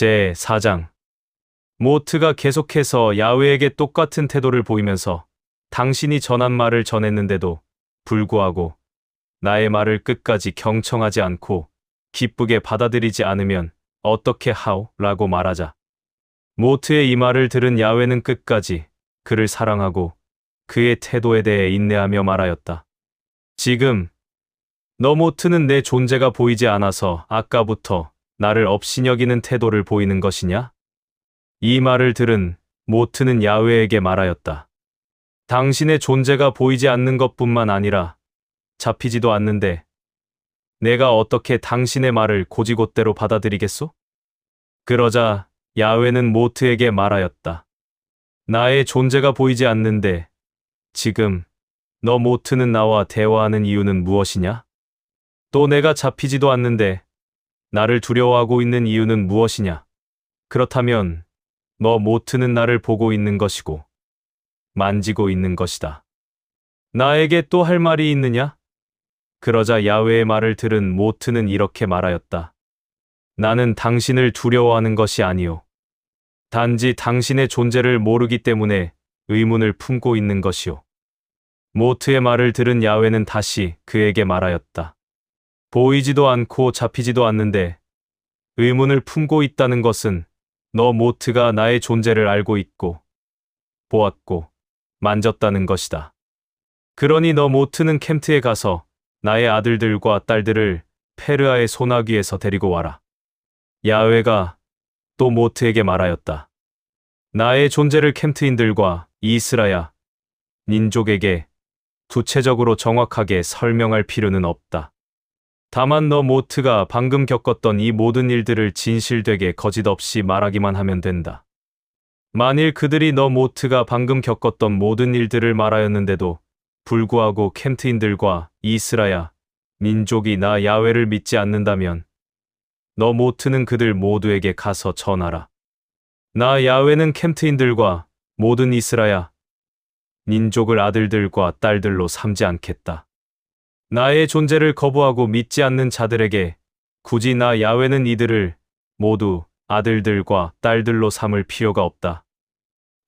제4장. 모트가 계속해서 야훼에게 똑같은 태도를 보이면서 당신이 전한 말을 전했는데도 불구하고 나의 말을 끝까지 경청하지 않고 기쁘게 받아들이지 않으면 어떻게 하오? 라고 말하자. 모트의 이 말을 들은 야훼는 끝까지 그를 사랑하고 그의 태도에 대해 인내하며 말하였다. 지금 너 모트는 내 존재가 보이지 않아서 아까부터 나를 업신여기는 태도를 보이는 것이냐? 이 말을 들은 모트는 야훼에게 말하였다. 당신의 존재가 보이지 않는 것뿐만 아니라 잡히지도 않는데 내가 어떻게 당신의 말을 곧이곧대로 받아들이겠소? 그러자 야훼는 모트에게 말하였다. 나의 존재가 보이지 않는데 지금 너 모트는 나와 대화하는 이유는 무엇이냐? 또 내가 잡히지도 않는데 나를 두려워하고 있는 이유는 무엇이냐? 그렇다면 너 모트는 나를 보고 있는 것이고 만지고 있는 것이다. 나에게 또 할 말이 있느냐? 그러자 야훼의 말을 들은 모트는 이렇게 말하였다. 나는 당신을 두려워하는 것이 아니오. 단지 당신의 존재를 모르기 때문에 의문을 품고 있는 것이오. 모트의 말을 들은 야훼는 다시 그에게 말하였다. 보이지도 않고 잡히지도 않는데 의문을 품고 있다는 것은 너 모트가 나의 존재를 알고 있고 보았고 만졌다는 것이다. 그러니 너 모트는 캠트에 가서 나의 아들들과 딸들을 페르아의 소나귀에서 데리고 와라. 야훼가 또 모트에게 말하였다. 나의 존재를 캠트인들과 이스라야 민족에게 구체적으로 정확하게 설명할 필요는 없다. 다만 너 모트가 방금 겪었던 이 모든 일들을 진실되게 거짓없이 말하기만 하면 된다. 만일 그들이 너 모트가 방금 겪었던 모든 일들을 말하였는데도 불구하고 캠트인들과 이스라야 민족이 나 야훼를 믿지 않는다면 너 모트는 그들 모두에게 가서 전하라. 나 야훼는 캠트인들과 모든 이스라야 민족을 아들들과 딸들로 삼지 않겠다. 나의 존재를 거부하고 믿지 않는 자들에게 굳이 나 야훼는 이들을 모두 아들들과 딸들로 삼을 필요가 없다.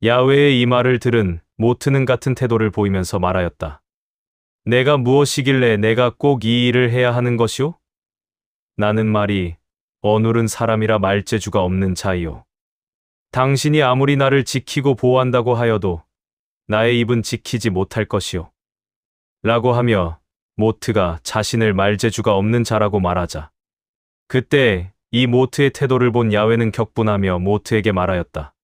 야훼의 이 말을 들은 모트는 같은 태도를 보이면서 말하였다. 내가 무엇이길래 내가 꼭 이 일을 해야 하는 것이오? 나는 말이 어눌은 사람이라 말재주가 없는 자이오. 당신이 아무리 나를 지키고 보호한다고 하여도 나의 입은 지키지 못할 것이오. 라고 하며 모트가 자신을 말재주가 없는 자라고 말하자. 그때 이 모트의 태도를 본 야훼는 격분하며 모트에게 말하였다.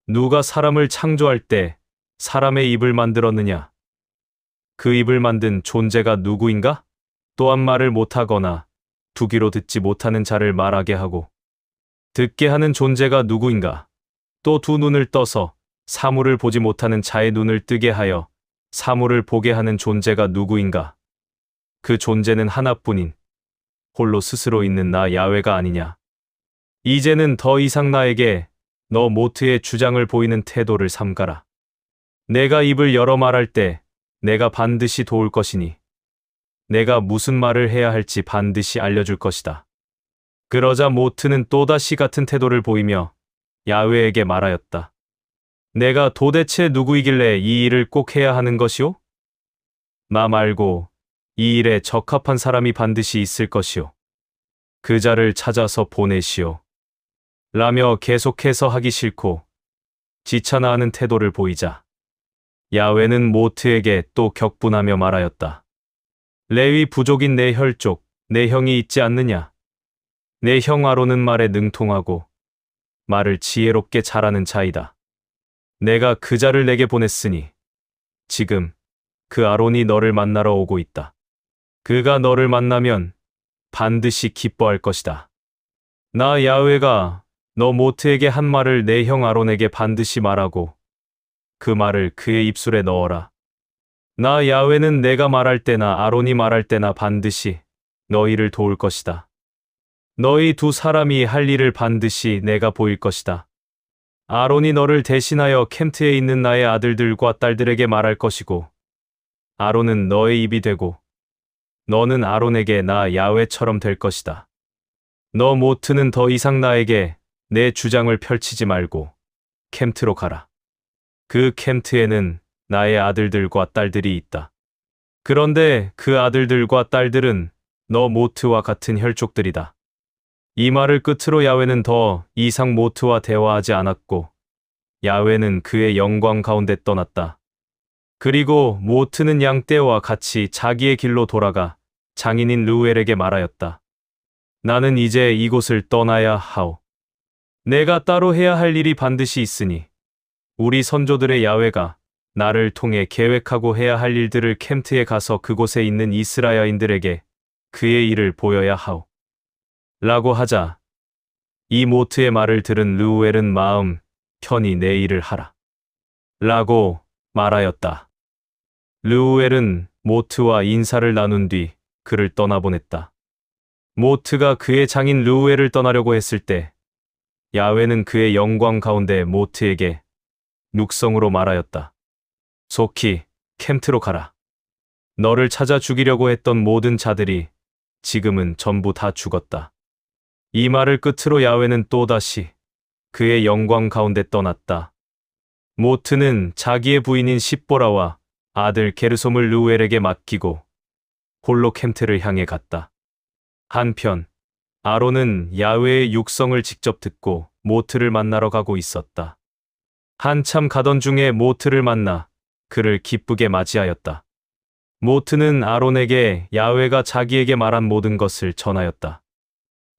누가 사람을 창조할 때 사람의 입을 만들었느냐? 그 입을 만든 존재가 누구인가? 또한 말을 못하거나 두 귀로 듣지 못하는 자를 말하게 하고 듣게 하는 존재가 누구인가? 또 두 눈을 떠서 사물을 보지 못하는 자의 눈을 뜨게 하여 사물을 보게 하는 존재가 누구인가? 그 존재는 하나뿐인 홀로 스스로 있는 나 야훼가 아니냐. 이제는 더 이상 나에게 너 모트의 주장을 보이는 태도를 삼가라. 내가 입을 열어 말할 때 내가 반드시 도울 것이니 내가 무슨 말을 해야 할지 반드시 알려줄 것이다. 그러자 모트는 또다시 같은 태도를 보이며 야훼에게 말하였다. 내가 도대체 누구이길래 이 일을 꼭 해야 하는 것이오? 나 말고 이 일에 적합한 사람이 반드시 있을 것이오. 그 자를 찾아서 보내시오. 라며 계속해서 하기 싫고 지쳐나하는 태도를 보이자 야훼는 모트에게 또 격분하며 말하였다. 레위 부족인 내 혈족, 내 형이 있지 않느냐? 내 형 아론은 말에 능통하고 말을 지혜롭게 잘하는 자이다. 내가 그 자를 내게 보냈으니 지금 그 아론이 너를 만나러 오고 있다. 그가 너를 만나면 반드시 기뻐할 것이다. 나 야훼가 너 모트에게 한 말을 내 형 아론에게 반드시 말하고 그 말을 그의 입술에 넣어라. 나 야훼는 내가 말할 때나 아론이 말할 때나 반드시 너희를 도울 것이다. 너희 두 사람이 할 일을 반드시 내가 보일 것이다. 아론이 너를 대신하여 캠트에 있는 나의 아들들과 딸들에게 말할 것이고 아론은 너의 입이 되고 너는 아론에게 나 야훼처럼 될 것이다. 너 모트는 더 이상 나에게 내 주장을 펼치지 말고 캠트로 가라. 그 캠트에는 나의 아들들과 딸들이 있다. 그런데 그 아들들과 딸들은 너 모트와 같은 혈족들이다. 이 말을 끝으로 야훼는 더 이상 모트와 대화하지 않았고 야훼는 그의 영광 가운데 떠났다. 그리고 모트는 양떼와 같이 자기의 길로 돌아가 장인인 르우엘에게 말하였다. 나는 이제 이곳을 떠나야 하오. 내가 따로 해야 할 일이 반드시 있으니 우리 선조들의 야훼가 나를 통해 계획하고 해야 할 일들을 캠트에 가서 그곳에 있는 이스라엘인들에게 그의 일을 보여야 하오. 라고 하자 이 모트의 말을 들은 르우엘은 마음 편히 내 일을 하라. 라고 말하였다. 르우엘은 모트와 인사를 나눈 뒤 그를 떠나보냈다. 모트가 그의 장인 르우엘을 떠나려고 했을 때 야훼는 그의 영광 가운데 모트에게 눅성으로 말하였다. 속히 캠트로 가라. 너를 찾아 죽이려고 했던 모든 자들이 지금은 전부 다 죽었다. 이 말을 끝으로 야훼는 또다시 그의 영광 가운데 떠났다. 모트는 자기의 부인인 십보라와 아들 게르솜을 르우엘에게 맡기고 홀로 캠트를 향해 갔다. 한편 아론은 야훼의 육성을 직접 듣고 모트를 만나러 가고 있었다. 한참 가던 중에 모트를 만나 그를 기쁘게 맞이하였다. 모트는 아론에게 야훼가 자기에게 말한 모든 것을 전하였다.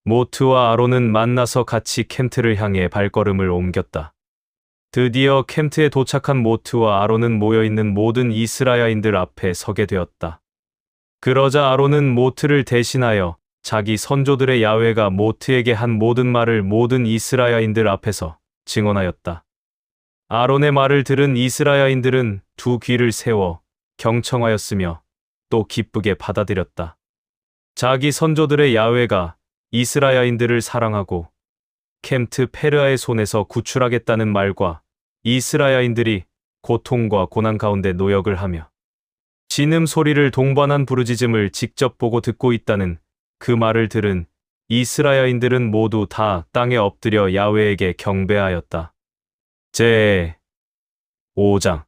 모트와 아론은 만나서 같이 캠트를 향해 발걸음을 옮겼다. 드디어 캠트에 도착한 모트와 아론은 모여있는 모든 이스라엘인들 앞에 서게 되었다. 그러자 아론은 모트를 대신하여 자기 선조들의 야훼가 모트에게 한 모든 말을 모든 이스라엘인들 앞에서 증언하였다. 아론의 말을 들은 이스라엘인들은 두 귀를 세워 경청하였으며 또 기쁘게 받아들였다. 자기 선조들의 야훼가 이스라엘인들을 사랑하고 캠트 페르아의 손에서 구출하겠다는 말과 이스라엘인들이 고통과 고난 가운데 노역을 하며 신음 소리를 동반한 부르짖음을 직접 보고 듣고 있다는 그 말을 들은 이스라엘인들은 모두 다 땅에 엎드려 야훼에게 경배하였다. 제 5장.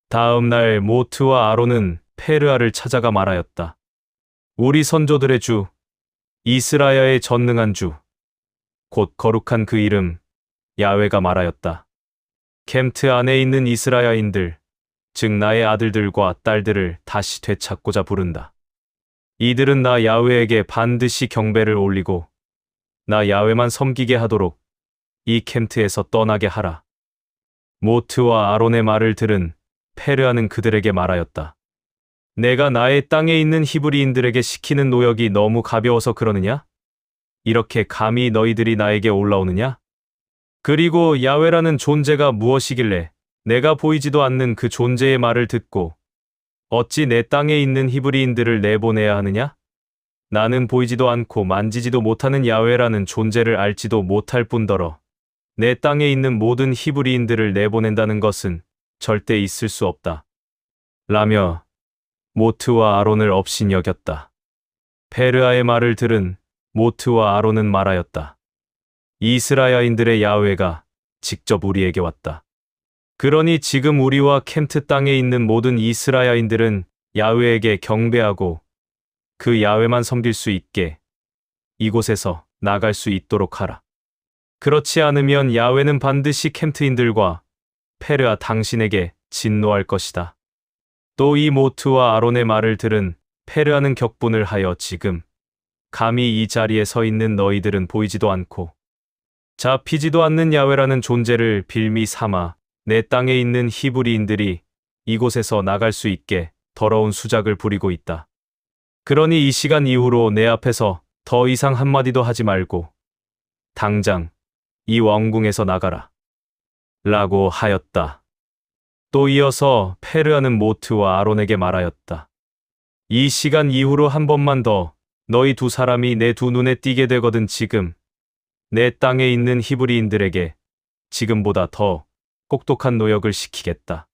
다음 날 모트와 아론은 페르아를 찾아가 말하였다. 우리 선조들의 주, 이스라엘의 전능한 주, 곧 거룩한 그 이름, 야훼가 말하였다. 캠트 안에 있는 이스라엘인들, 즉 나의 아들들과 딸들을 다시 되찾고자 부른다. 이들은 나 야훼에게 반드시 경배를 올리고 나 야훼만 섬기게 하도록 이 캠트에서 떠나게 하라. 모트와 아론의 말을 들은 페르아는 그들에게 말하였다. 내가 나의 땅에 있는 히브리인들에게 시키는 노역이 너무 가벼워서 그러느냐? 이렇게 감히 너희들이 나에게 올라오느냐? 그리고 야훼라는 존재가 무엇이길래 내가 보이지도 않는 그 존재의 말을 듣고 어찌 내 땅에 있는 히브리인들을 내보내야 하느냐? 나는 보이지도 않고 만지지도 못하는 야훼라는 존재를 알지도 못할 뿐더러 내 땅에 있는 모든 히브리인들을 내보낸다는 것은 절대 있을 수 없다. 라며 모트와 아론을 업신여겼다. 페르아의 말을 들은 모트와 아론은 말하였다. 이스라엘인들의 야훼가 직접 우리에게 왔다. 그러니 지금 우리와 캠트 땅에 있는 모든 이스라엘인들은 야훼에게 경배하고 그 야훼만 섬길 수 있게 이곳에서 나갈 수 있도록 하라. 그렇지 않으면 야훼는 반드시 캠트인들과 페르아 당신에게 진노할 것이다. 또 이 모트와 아론의 말을 들은 페르아는 격분을 하여 지금 감히 이 자리에 서 있는 너희들은 보이지도 않고 잡히지도 않는 야훼라는 존재를 빌미 삼아 내 땅에 있는 히브리인들이 이곳에서 나갈 수 있게 더러운 수작을 부리고 있다. 그러니 이 시간 이후로 내 앞에서 더 이상 한마디도 하지 말고 당장 이 왕궁에서 나가라. 라고 하였다. 또 이어서 페르아는 모트와 아론에게 말하였다. 이 시간 이후로 한 번만 더 너희 두 사람이 내 두 눈에 띄게 되거든 지금 내 땅에 있는 히브리인들에게 지금보다 더 혹독한 노역을 시키겠다.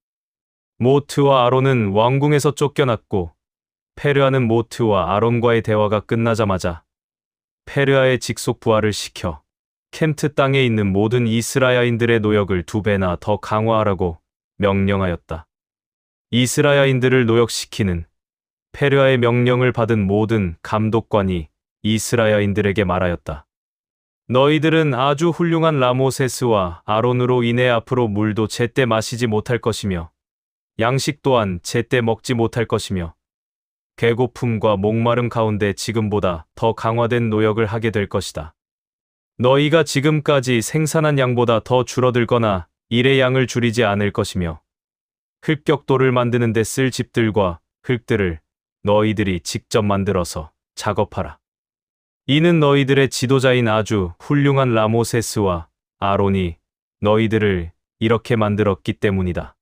모트와 아론은 왕궁에서 쫓겨났고 페르아는 모트와 아론과의 대화가 끝나자마자 페르아의 직속 부하를 시켜 켄트 땅에 있는 모든 이스라엘인들의 노역을 2배나 더 강화하라고 명령하였다. 이스라엘인들을 노역시키는 페르아의 명령을 받은 모든 감독관이 이스라엘인들에게 말하였다. 너희들은 아주 훌륭한 라모세스와 아론으로 인해 앞으로 물도 제때 마시지 못할 것이며 양식 또한 제때 먹지 못할 것이며 배고픔과 목마름 가운데 지금보다 더 강화된 노역을 하게 될 것이다. 너희가 지금까지 생산한 양보다 더 줄어들거나 일의 양을 줄이지 않을 것이며 흙벽돌을 만드는 데 쓸 집들과 흙들을 너희들이 직접 만들어서 작업하라. 이는 너희들의 지도자인 아주 훌륭한 라모세스와 아론이 너희들을 이렇게 만들었기 때문이다.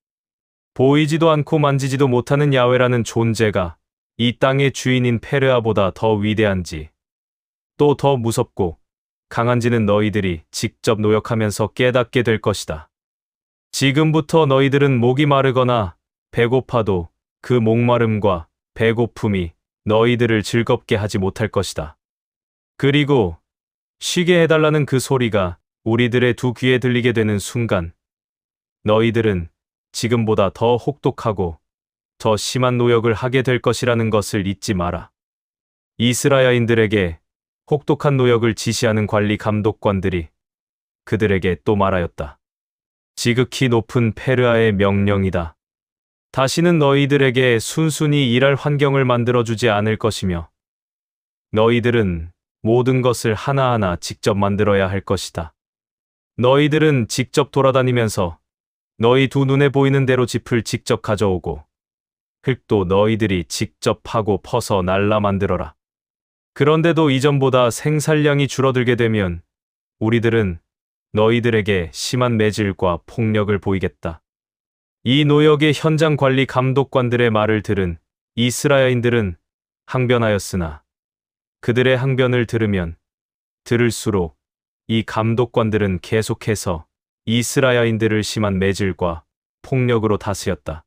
보이지도 않고 만지지도 못하는 야훼라는 존재가 이 땅의 주인인 페르아보다 더 위대한지 또 더 무섭고 강한지는 너희들이 직접 노역하면서 깨닫게 될 것이다. 지금부터 너희들은 목이 마르거나 배고파도 그 목마름과 배고픔이 너희들을 즐겁게 하지 못할 것이다. 그리고 쉬게 해달라는 그 소리가 우리들의 두 귀에 들리게 되는 순간 너희들은 지금보다 더 혹독하고 더 심한 노역을 하게 될 것이라는 것을 잊지 마라. 이스라엘인들에게 혹독한 노역을 지시하는 관리 감독관들이 그들에게 또 말하였다. 지극히 높은 페르아의 명령이다. 다시는 너희들에게 순순히 일할 환경을 만들어주지 않을 것이며 너희들은 모든 것을 하나하나 직접 만들어야 할 것이다. 너희들은 직접 돌아다니면서 너희 두 눈에 보이는 대로 짚을 직접 가져오고 흙도 너희들이 직접 파고 퍼서 날라 만들어라. 그런데도 이전보다 생산량이 줄어들게 되면 우리들은 너희들에게 심한 매질과 폭력을 보이겠다. 이 노역의 현장 관리 감독관들의 말을 들은 이스라엘인들은 항변하였으나 그들의 항변을 들으면 들을수록 이 감독관들은 계속해서 이스라엘인들을 심한 매질과 폭력으로 다스렸다.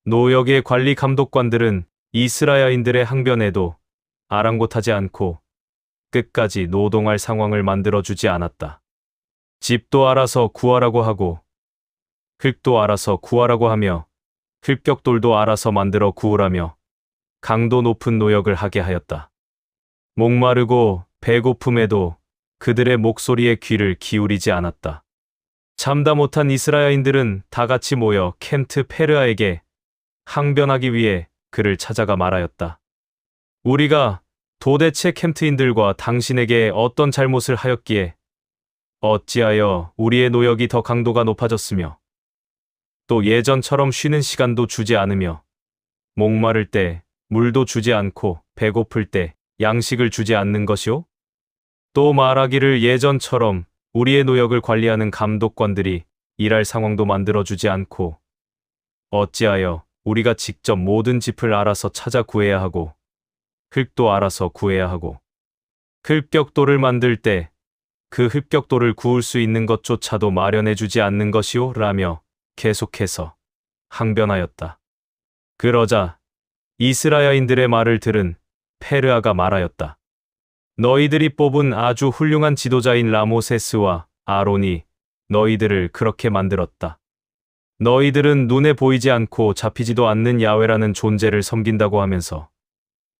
노역의 관리 감독관들은 이스라엘인들의 항변에도 아랑곳하지 않고 끝까지 노동할 상황을 만들어주지 않았다. 집도 알아서 구하라고 하고 흙도 알아서 구하라고 하며 흙벽돌도 알아서 만들어 구우라며 강도 높은 노역을 하게 하였다. 목마르고 배고픔에도 그들의 목소리에 귀를 기울이지 않았다. 참다 못한 이스라엘인들은 다 같이 모여 켄트 페르아에게 항변하기 위해 그를 찾아가 말하였다. 우리가 도대체 켄트인들과 당신에게 어떤 잘못을 하였기에 어찌하여 우리의 노역이 더 강도가 높아졌으며 또 예전처럼 쉬는 시간도 주지 않으며 목마를 때 물도 주지 않고 배고플 때 양식을 주지 않는 것이오? 또 말하기를 예전처럼 우리의 노역을 관리하는 감독관들이 일할 상황도 만들어주지 않고 어찌하여 우리가 직접 모든 짚을 알아서 찾아 구해야 하고 흙도 알아서 구해야 하고 흙벽돌을 만들 때 그 흙벽돌을 구울 수 있는 것조차도 마련해주지 않는 것이오? 라며 계속해서 항변하였다. 그러자 이스라엘인들의 말을 들은 페르아가 말하였다. 너희들이 뽑은 아주 훌륭한 지도자인 라모세스와 아론이 너희들을 그렇게 만들었다. 너희들은 눈에 보이지 않고 잡히지도 않는 야훼라는 존재를 섬긴다고 하면서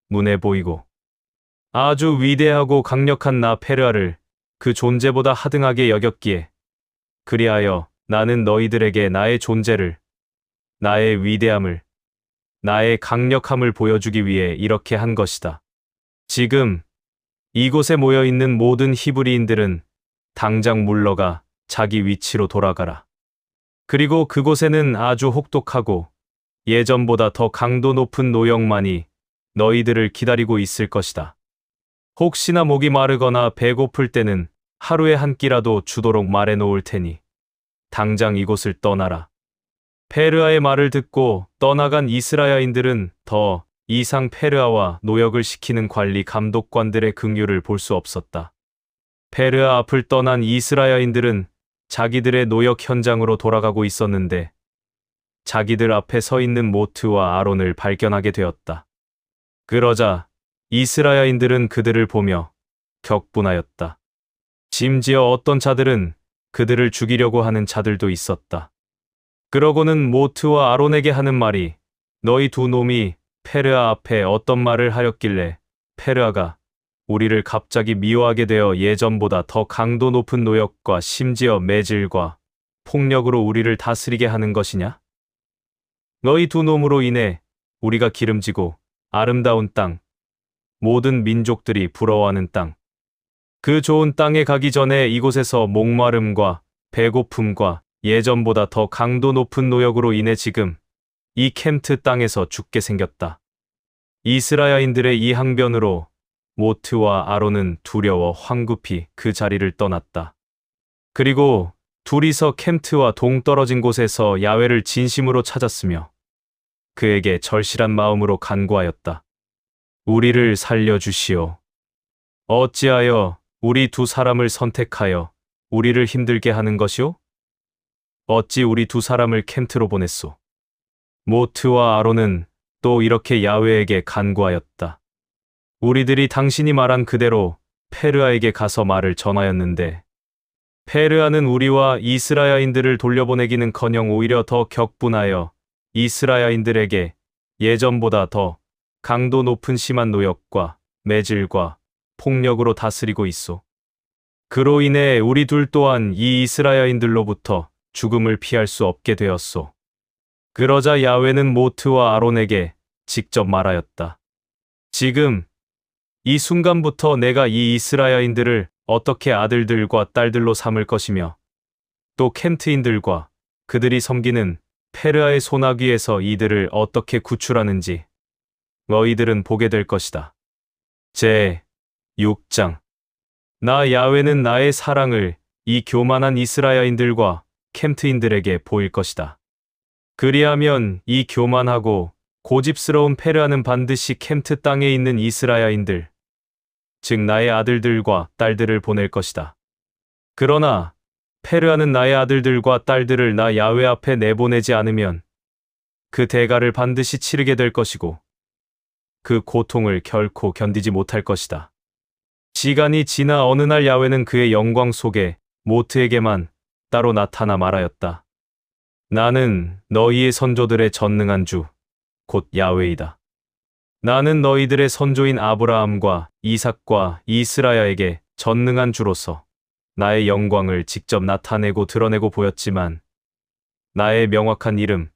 눈에 보이고 아주 위대하고 강력한 나 페르아를 그 존재보다 하등하게 여겼기에 그리하여 나는 너희들에게 나의 존재를, 나의 위대함을, 나의 강력함을 보여주기 위해 이렇게 한 것이다. 지금 이곳에 모여 있는 모든 히브리인들은 당장 물러가 자기 위치로 돌아가라. 그리고 그곳에는 아주 혹독하고 예전보다 더 강도 높은 노역만이 너희들을 기다리고 있을 것이다. 혹시나 목이 마르거나 배고플 때는 하루에 한 끼라도 주도록 말해 놓을 테니 당장 이곳을 떠나라. 페르아의 말을 듣고 떠나간 이스라엘인들은 더 이상 페르아와 노역을 시키는 관리 감독관들의 긍휼을 볼 수 없었다. 페르아 앞을 떠난 이스라엘인들은 자기들의 노역 현장으로 돌아가고 있었는데 자기들 앞에 서 있는 모트와 아론을 발견하게 되었다. 그러자 이스라엘인들은 그들을 보며 격분하였다. 심지어 어떤 자들은 그들을 죽이려고 하는 자들도 있었다. 그러고는 모트와 아론에게 하는 말이 너희 두 놈이 페르아 앞에 어떤 말을 하였길래 페르아가 우리를 갑자기 미워하게 되어 예전보다 더 강도 높은 노역과 심지어 매질과 폭력으로 우리를 다스리게 하는 것이냐? 너희 두 놈으로 인해 우리가 기름지고 아름다운 땅, 모든 민족들이 부러워하는 땅, 그 좋은 땅에 가기 전에 이곳에서 목마름과 배고픔과 예전보다 더 강도 높은 노역으로 인해 지금 이 켐트 땅에서 죽게 생겼다. 이스라엘인들의 이 항변으로 모트와 아론은 두려워 황급히 그 자리를 떠났다. 그리고 둘이서 켐트와 동떨어진 곳에서 야훼를 진심으로 찾았으며 그에게 절실한 마음으로 간구하였다. 우리를 살려주시오. 어찌하여 우리 두 사람을 선택하여 우리를 힘들게 하는 것이오? 어찌 우리 두 사람을 켐트로 보냈소? 모트와 아론은 또 이렇게 야훼에게 간구하였다. 우리들이 당신이 말한 그대로 페르아에게 가서 말을 전하였는데 페르아는 우리와 이스라엘인들을 돌려보내기는커녕 오히려 더 격분하여 이스라엘인들에게 예전보다 더 강도 높은 심한 노역과 매질과 폭력으로 다스리고 있소. 그로 인해 우리 둘 또한 이 이스라엘인들로부터 죽음을 피할 수 없게 되었소. 그러자 야훼는 모트와 아론에게 직접 말하였다. 지금 이 순간부터 내가 이 이스라엘인들을 어떻게 아들들과 딸들로 삼을 것이며 또 켐트인들과 그들이 섬기는 페르아의 소나기에서 이들을 어떻게 구출하는지 너희들은 보게 될 것이다. 제 6장 나 야훼는 나의 사랑을 이 교만한 이스라엘인들과 켐트인들에게 보일 것이다. 그리하면 이 교만하고 고집스러운 페르아는 반드시 켐트 땅에 있는 이스라엘인들, 즉 나의 아들들과 딸들을 보낼 것이다. 그러나 페르아는 나의 아들들과 딸들을 나 야훼 앞에 내보내지 않으면 그 대가를 반드시 치르게 될 것이고 그 고통을 결코 견디지 못할 것이다. 시간이 지나 어느 날 야훼는 그의 영광 속에 모트에게만 따로 나타나 말하였다. 나는 너희의 선조들의 전능한 주, 곧 야훼이다. 나는 너희들의 선조인 아브라함과 이삭과 이스라엘에게 전능한 주로서 나의 영광을 직접 나타내고 드러내고 보였지만 나의 명확한 이름,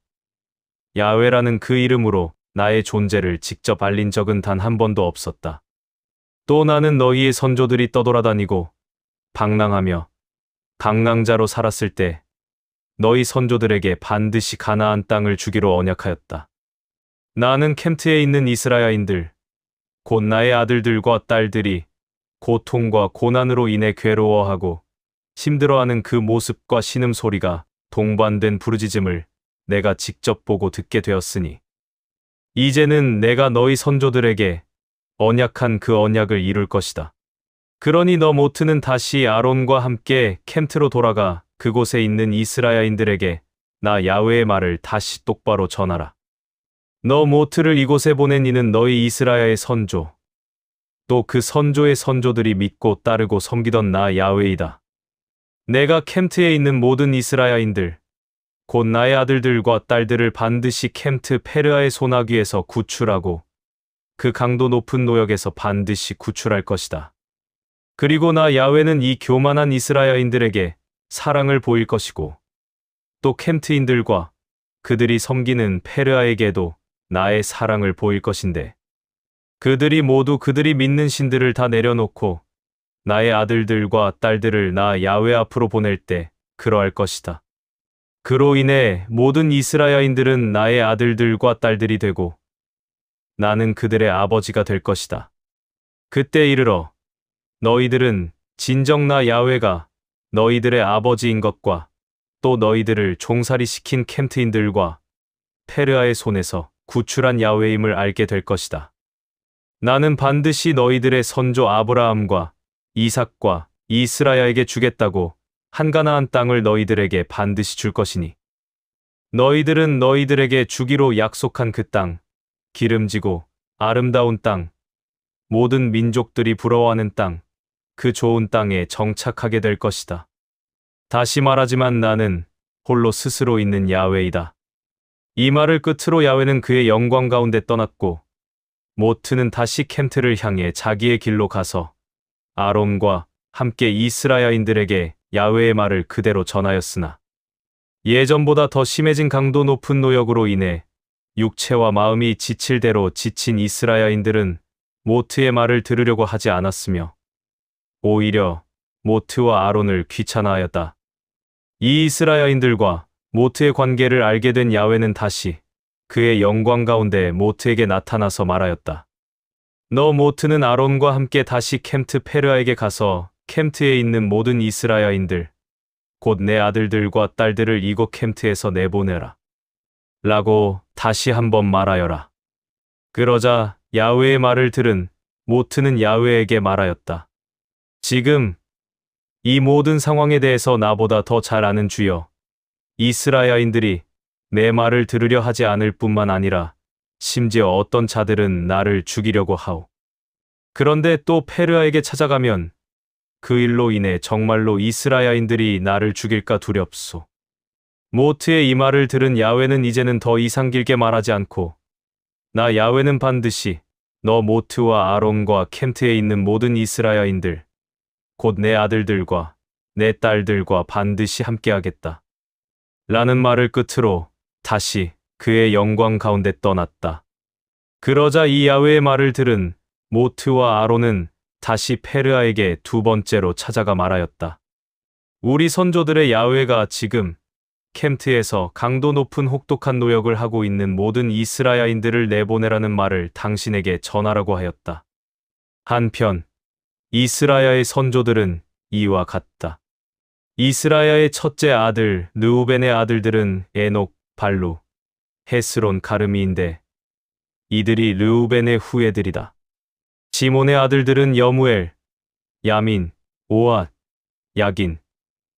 야훼라는 그 이름으로 나의 존재를 직접 알린 적은 단 한 번도 없었다. 또 나는 너희의 선조들이 떠돌아다니고 방랑하며 방랑자로 살았을 때 너희 선조들에게 반드시 가나안 땅을 주기로 언약하였다. 나는 켐트에 있는 이스라엘인들, 곧 나의 아들들과 딸들이 고통과 고난으로 인해 괴로워하고 힘들어하는 그 모습과 신음소리가 동반된 부르짖음을 내가 직접 보고 듣게 되었으니 이제는 내가 너희 선조들에게 언약한 그 언약을 이룰 것이다. 그러니 너 모트는 다시 아론과 함께 켐트로 돌아가 그곳에 있는 이스라엘인들에게 나 야훼의 말을 다시 똑바로 전하라. 너 모트를 이곳에 보낸 이는 너희 이스라엘의 선조, 또 그 선조의 선조들이 믿고 따르고 섬기던 나 야훼이다. 내가 켐트에 있는 모든 이스라엘인들, 곧 나의 아들들과 딸들을 반드시 켐트 페르아의 소나기에서 구출하고 그 강도 높은 노역에서 반드시 구출할 것이다. 그리고 나 야훼는 이 교만한 이스라엘인들에게 사랑을 보일 것이고 또 켐트인들과 그들이 섬기는 페르아에게도 나의 사랑을 보일 것인데 그들이 모두 그들이 믿는 신들을 다 내려놓고 나의 아들들과 딸들을 나 야훼 앞으로 보낼 때 그러할 것이다. 그로 인해 모든 이스라엘인들은 나의 아들들과 딸들이 되고 나는 그들의 아버지가 될 것이다. 그때 이르러 너희들은 진정 나 야훼가 너희들의 아버지인 것과 또 너희들을 종살이 시킨 켐트인들과 페르아의 손에서 구출한 야훼임을 알게 될 것이다. 나는 반드시 너희들의 선조 아브라함과 이삭과 이스라엘에게 주겠다고 한가나안 땅을 너희들에게 반드시 줄 것이니 너희들은 너희들에게 주기로 약속한 그 땅, 기름지고 아름다운 땅, 모든 민족들이 부러워하는 땅, 그 좋은 땅에 정착하게 될 것이다. 다시 말하지만 나는 홀로 스스로 있는 야훼이다. 이 말을 끝으로 야훼는 그의 영광 가운데 떠났고 모트는 다시 캠트를 향해 자기의 길로 가서 아론과 함께 이스라엘인들에게 야훼의 말을 그대로 전하였으나 예전보다 더 심해진 강도 높은 노역으로 인해 육체와 마음이 지칠 대로 지친 이스라엘인들은 모트의 말을 들으려고 하지 않았으며 오히려 모트와 아론을 귀찮아하였다. 이 이스라엘인들과 모트의 관계를 알게 된 야훼는 다시 그의 영광 가운데 모트에게 나타나서 말하였다. 너 모트는 아론과 함께 다시 캠트 페르아에게 가서 캠트에 있는 모든 이스라엘인들, 곧 내 아들들과 딸들을 이곳 캠트에서 내보내라. 라고 다시 한번 말하여라. 그러자 야훼의 말을 들은 모트는 야훼에게 말하였다. 지금 이 모든 상황에 대해서 나보다 더 잘 아는 주여, 이스라엘인들이 내 말을 들으려 하지 않을 뿐만 아니라 심지어 어떤 자들은 나를 죽이려고 하오. 그런데 또 페르아에게 찾아가면 그 일로 인해 정말로 이스라엘인들이 나를 죽일까 두렵소. 모트의 이 말을 들은 야훼는 이제는 더 이상 길게 말하지 않고 나 야훼는 반드시 너 모트와 아론과 캠트에 있는 모든 이스라엘인들, 곧 내 아들들과 내 딸들과 반드시 함께하겠다. 라는 말을 끝으로 다시 그의 영광 가운데 떠났다. 그러자 이 야훼의 말을 들은 모트와 아론은 다시 페르아에게 두 번째로 찾아가 말하였다. 우리 선조들의 야훼가 지금 캠트에서 강도 높은 혹독한 노역을 하고 있는 모든 이스라엘인들을 내보내라는 말을 당신에게 전하라고 하였다. 한편 이스라엘의 선조들은 이와 같다. 이스라엘의 첫째 아들 르우벤의 아들들은 에녹, 발루, 헤스론, 가르미인데 이들이 르우벤의 후예들이다. 시몬의 아들들은 여무엘, 야민, 오앗, 야긴,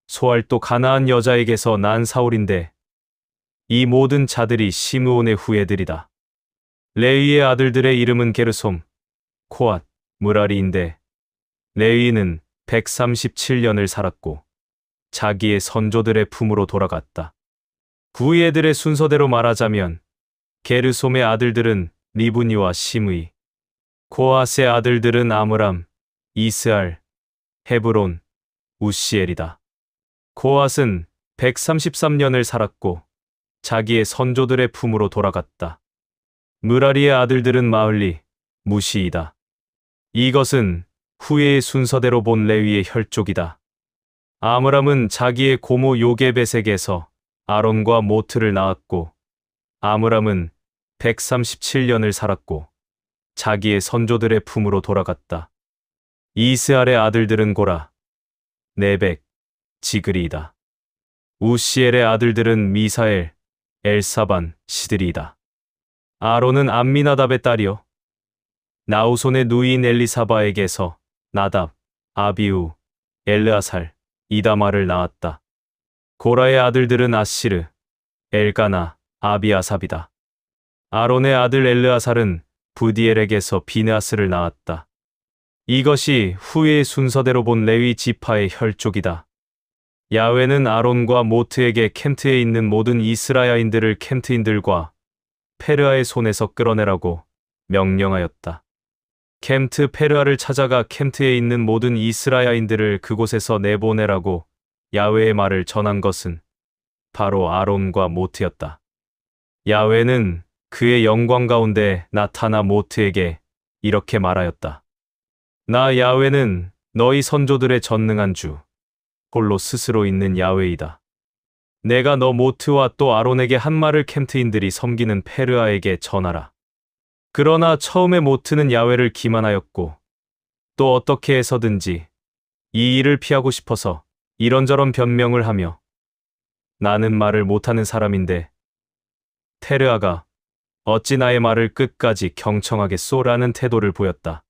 소알 또 가나안 여자에게서 난 사울인데 이 모든 자들이 시므온의 후예들이다. 레위의 아들들의 이름은 게르솜, 코앗, 무라리인데 레위는 137년을 살았고 자기의 선조들의 품으로 돌아갔다. 후예들의 순서대로 말하자면 게르솜의 아들들은 리브니와 시므이, 코앗의 아들들은 아므람, 이스알, 헤브론, 우시엘이다. 코앗은 133년을 살았고 자기의 선조들의 품으로 돌아갔다. 무라리의 아들들은 마흘리, 무시이다. 이것은 후예의 순서대로 본 레위의 혈족이다. 아므람은 자기의 고모 요게벳에게서 아론과 모트를 낳았고 아므람은 137년을 살았고 자기의 선조들의 품으로 돌아갔다. 이스알의 아들들은 고라, 네벡, 지그리이다. 우시엘의 아들들은 미사엘, 엘사반, 시드리이다. 아론은 암미나답의 딸이요 나우손의 누이인 엘리사바에게서 나답, 아비우, 엘르아살, 이다마를 낳았다. 고라의 아들들은 아시르, 엘가나, 아비아삽이다. 아론의 아들 엘르아살은 부디엘에게서 비느하스를 낳았다. 이것이 후의 순서대로 본 레위 지파의 혈족이다. 야훼는 아론과 모트에게 캠트에 있는 모든 이스라엘인들을 캠트인들과 페르아의 손에서 끌어내라고 명령하였다. 캠트 페르아를 찾아가 캠트에 있는 모든 이스라엘인들을 그곳에서 내보내라고 야훼의 말을 전한 것은 바로 아론과 모트였다. 야훼는 그의 영광 가운데 나타나 모트에게 이렇게 말하였다. 나 야훼는 너희 선조들의 전능한 주, 홀로 스스로 있는 야훼이다. 내가 너 모트와 또 아론에게 한 말을 캠트인들이 섬기는 페르아에게 전하라. 그러나 처음에 모트는 야훼를 기만하였고 또 어떻게 해서든지 이 일을 피하고 싶어서 이런저런 변명을 하며 나는 말을 못하는 사람인데 페르아가 어찌 나의 말을 끝까지 경청하겠소라는 태도를 보였다.